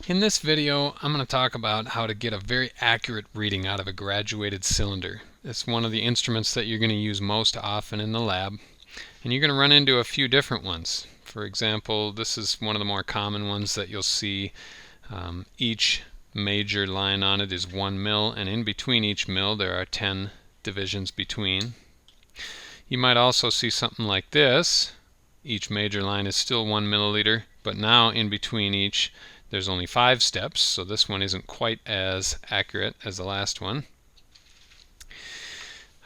In this video, I'm going to talk about how to get a very accurate reading out of a graduated cylinder. It's one of the instruments that you're going to use most often in the lab, and you're going to run into a few different ones. For example, this is one of the more common ones that you'll see. Each major line on it is 1 mil, and in between each mil there are 10 divisions between. You might also see something like this. Each major line is still 1 milliliter, but now in between each there's only 5 steps, so this one isn't quite as accurate as the last one.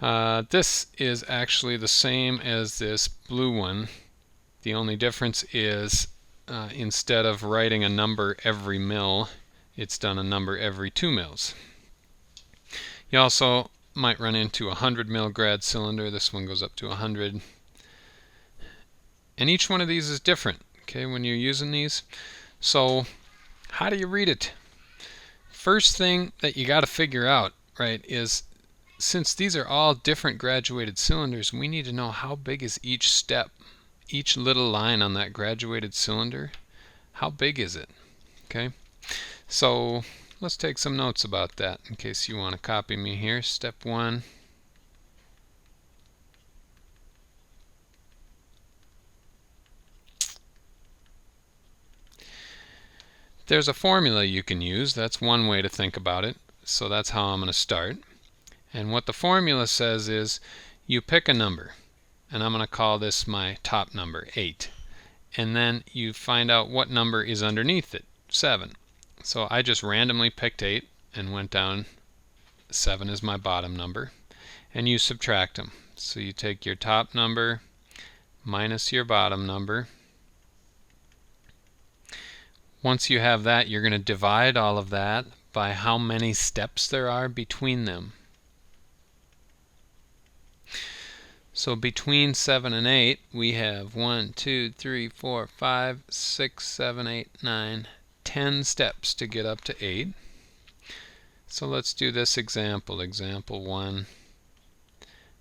This is actually the same as this blue one. The only difference is instead of writing a number every mil, it's done a number every 2 mils. You also might run into a 100 mil grad cylinder. This one goes up to 100. And each one of these is different, okay, when you're using these. So how do you read it? First thing that you got to figure out, right, is since these are all different graduated cylinders, we need to know how big is each step, each little line on that graduated cylinder. How big is it? Okay, so let's take some notes about that in case you want to copy me here. Step 1. There's a formula you can use. That's one way to think about it. So that's how I'm going to start. And what the formula says is you pick a number, and I'm going to call this my top number, 8. And then you find out what number is underneath it, 7. So I just randomly picked 8 and went down. 7 is my bottom number. And you subtract them. So you take your top number minus your bottom number. Once you have that, you're going to divide all of that by how many steps there are between them. So between 7 and 8, we have 1, 2, 3, 4, 5, 6, 7, 8, 9, 10 steps to get up to 8. So let's do this example. Example 1.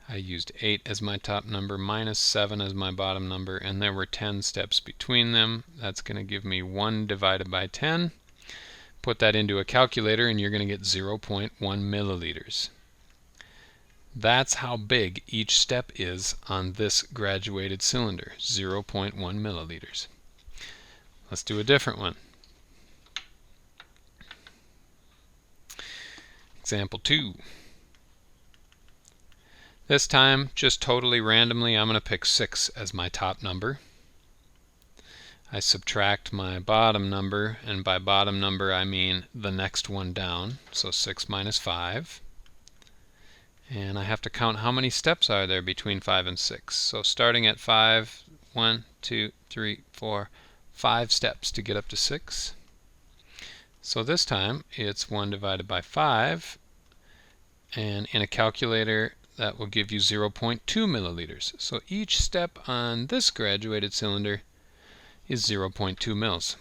I used 8 as my top number, minus 7 as my bottom number, and there were 10 steps between them. That's going to give me 1 divided by 10. Put that into a calculator and you're going to get 0.1 milliliters. That's how big each step is on this graduated cylinder, 0.1 milliliters. Let's do a different one. Example 2. This time, just totally randomly, I'm going to pick 6 as my top number. I subtract my bottom number, and by bottom number I mean the next one down, so 6 minus 5. And I have to count how many steps are there between 5 and 6. So starting at 5, 1, 2, 3, 4, 5 steps to get up to 6. So this time it's 1 divided by 5, and in a calculator that will give you 0.2 milliliters. So each step on this graduated cylinder is 0.2 mils.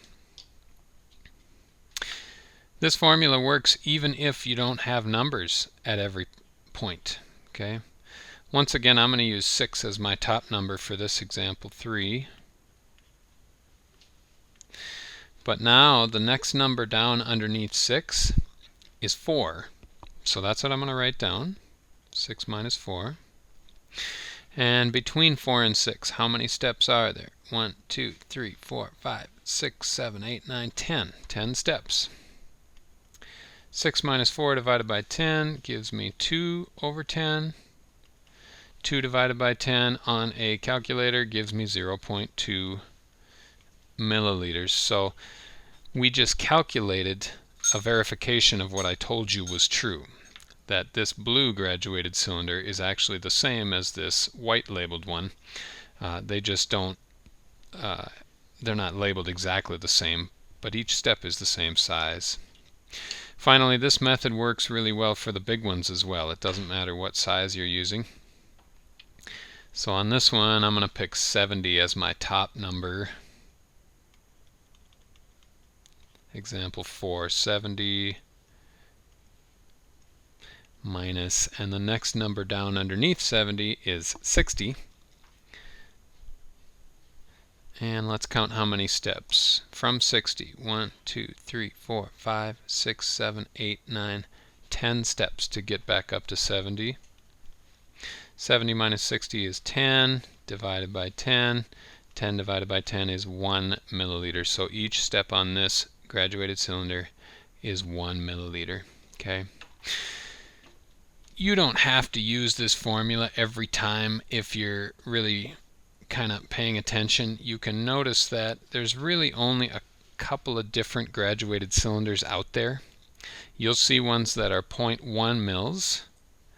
This formula works even if you don't have numbers at every point. Okay. Once again, I'm going to use 6 as my top number for this example 3. But now the next number down underneath 6 is 4. So that's what I'm going to write down. 6 minus 4. And between 4 and 6, how many steps are there? 1, 2, 3, 4, 5, 6, 7, 8, 9, 10. 10 steps. 6 minus 4 divided by 10 gives me 2 over 10. 2 divided by 10 on a calculator gives me 0.2 milliliters. So we just calculated a verification of what I told you was true, that this blue graduated cylinder is actually the same as this white labeled one. They just don't, they're not labeled exactly the same, but each step is the same size. Finally, this method works really well for the big ones as well. It doesn't matter what size you're using. So on this one, I'm going to pick 70 as my top number. Example 4, 70 minus, and the next number down underneath 70 is 60. And let's count how many steps. From 60, 1, 2, 3, 4, 5, 6, 7, 8, 9, 10 steps to get back up to 70. 70 minus 60 is 10, divided by 10. 10 divided by 10 is 1 milliliter. So each step on this graduated cylinder is 1 milliliter. Okay. You don't have to use this formula every time if you're really kind of paying attention. You can notice that there's really only a couple of different graduated cylinders out there. You'll see ones that are 0.1 mils.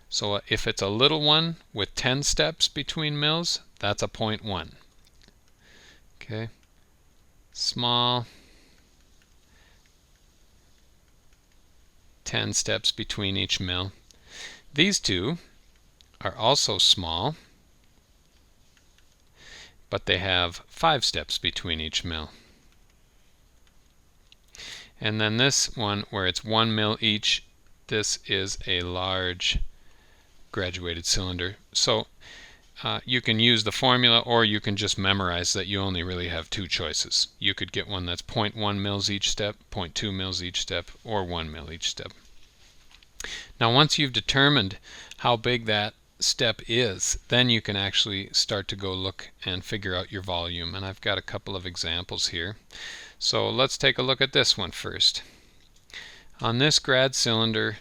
So if it's a little one with 10 steps between mils, that's a 0.1. Okay. Small, 10 steps between each mil. These two are also small, but they have 5 steps between each mil. And then this one, where it's 1 mil each, this is a large graduated cylinder. So you can use the formula, or you can just memorize that you only really have 2 choices. You could get one that's 0.1 mils each step, 0.2 mils each step, or 1 mil each step. Now once you've determined how big that step is, then you can actually start to go look and figure out your volume. And I've got a couple of examples here. So let's take a look at this one first. On this grad cylinder,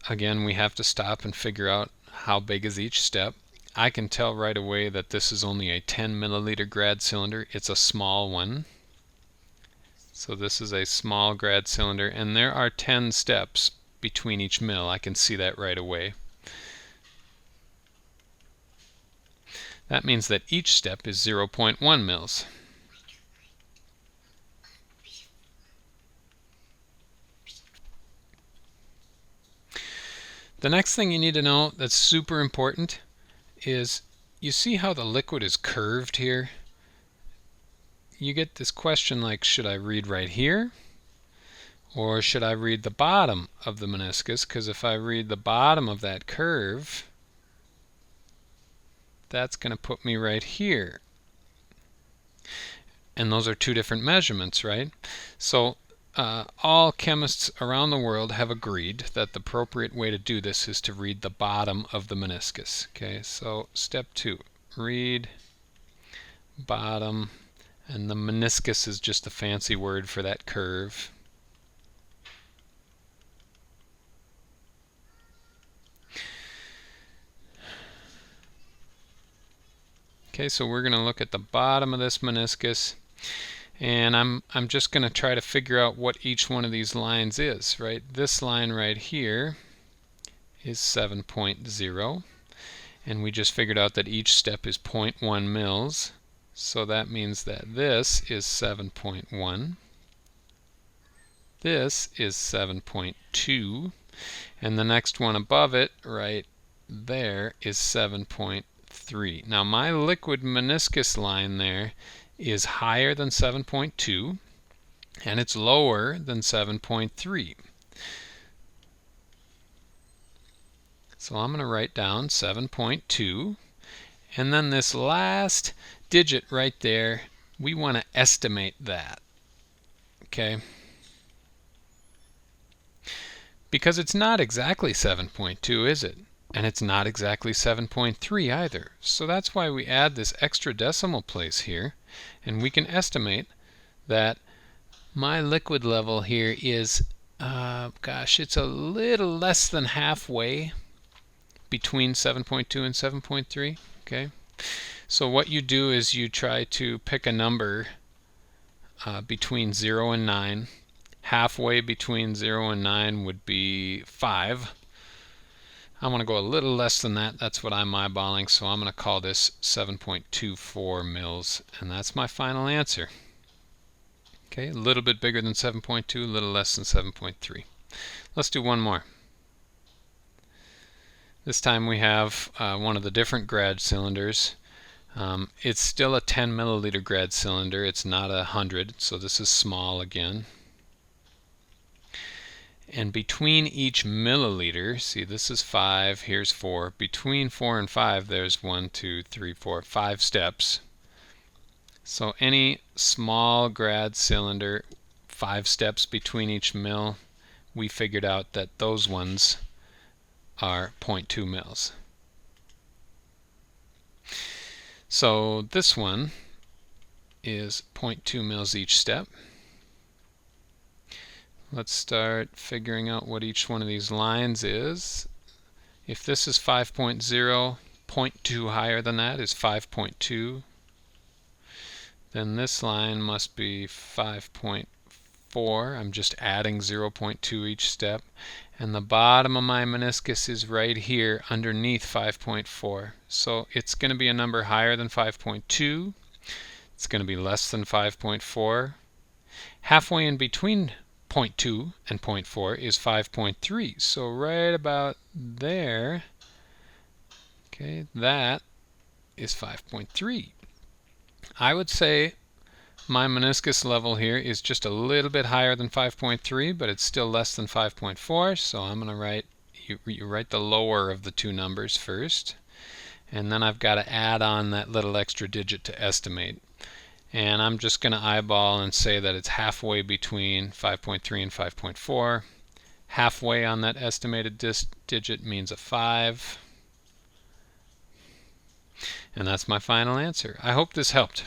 again, we have to stop and figure out how big is each step. I can tell right away that this is only a 10 milliliter grad cylinder. It's a small one. So this is a small grad cylinder, and there are 10 steps between each mil. I can see that right away. That means that each step is 0.1 mils. The next thing you need to know that's super important is, you see how the liquid is curved here? You get this question like, should I read right here? Or should I read the bottom of the meniscus? Because if I read the bottom of that curve, that's going to put me right here. And those are 2 different measurements, right? So all chemists around the world have agreed that the appropriate way to do this is to read the bottom of the meniscus. Okay, so step 2, read bottom, and the meniscus is just a fancy word for that curve. Okay, so we're going to look at the bottom of this meniscus, and I'm just going to try to figure out what each one of these lines is, right? This line right here is 7.0, and we just figured out that each step is 0.1 mils, so that means that this is 7.1, this is 7.2, and the next one above it right there is 7.3. Now my liquid meniscus line there is higher than 7.2, and it's lower than 7.3. So I'm going to write down 7.2, and then this last digit right there, we want to estimate that. Okay? Because it's not exactly 7.2, is it? And it's not exactly 7.3 either. So that's why we add this extra decimal place here, and we can estimate that my liquid level here is, it's a little less than halfway between 7.2 and 7.3. Okay, so what you do is you try to pick a number between 0 and 9. Halfway between 0 and 9 would be 5. I want to go a little less than that. That's what I'm eyeballing, so I'm going to call this 7.24 mils, and that's my final answer. Okay, a little bit bigger than 7.2, a little less than 7.3. Let's do one more. This time we have one of the different grad cylinders. It's still a 10 milliliter grad cylinder. It's not 100, so this is small again. And between each milliliter, see, this is 5, here's 4. Between 4 and 5, there's 1, 2, 3, 4, 5 steps. So any small grad cylinder, 5 steps between each mil, we figured out that those ones are 0.2 mils. So this one is 0.2 mils each step. Let's start figuring out what each one of these lines is. If this is 5.0, 0.2 higher than that is 5.2. Then this line must be 5.4. I'm just adding 0.2 each step. And the bottom of my meniscus is right here underneath 5.4. So it's going to be a number higher than 5.2. It's going to be less than 5.4. Halfway in between 0.2 and 0.4 is 5.3. So right about there, okay, that is 5.3. I would say my meniscus level here is just a little bit higher than 5.3, but it's still less than 5.4. So I'm going to write, you write the lower of the two numbers first, and then I've got to add on that little extra digit to estimate. And I'm just going to eyeball and say that it's halfway between 5.3 and 5.4. Halfway on that estimated digit means a 5. And that's my final answer. I hope this helped.